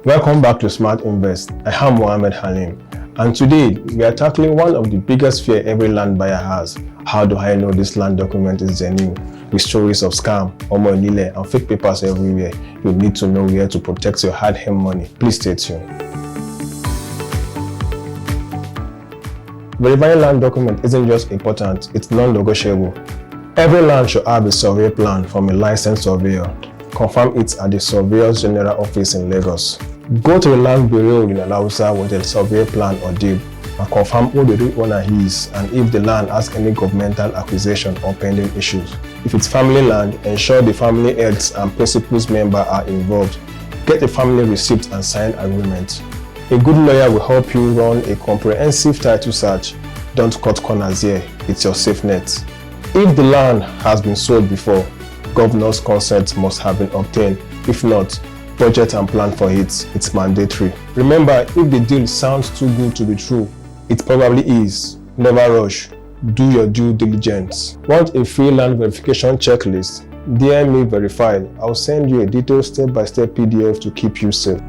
Welcome back to Smart Invest. I am Mohammed Halim, and today we are tackling one of the biggest fear every land buyer has. How do I know this land document is genuine? With stories of scam, Omo Onile, and fake papers everywhere, you need to know where to protect your hard-earned money. Please stay tuned. Verifying land document isn't just important, it's non-negotiable. Every land should have a survey plan from a licensed surveyor. Confirm it at the Surveyor's General Office in Lagos. Go to the Land Bureau in Alausa with a survey plan or deed and confirm who the real owner is and if the land has any governmental acquisition or pending issues. If it's family land, ensure the family heads and principals member are involved. Get a family receipt and signed agreement. A good lawyer will help you run a comprehensive title search. Don't cut corners here, it's your safe net. If the land has been sold before, governor's consent must have been obtained. If not, budget and plan for it. It's mandatory. Remember, if the deal sounds too good to be true, it probably is. Never rush. Do your due diligence. Want a free land verification checklist? DM me verified. I'll send you a detailed step-by-step PDF to keep you safe.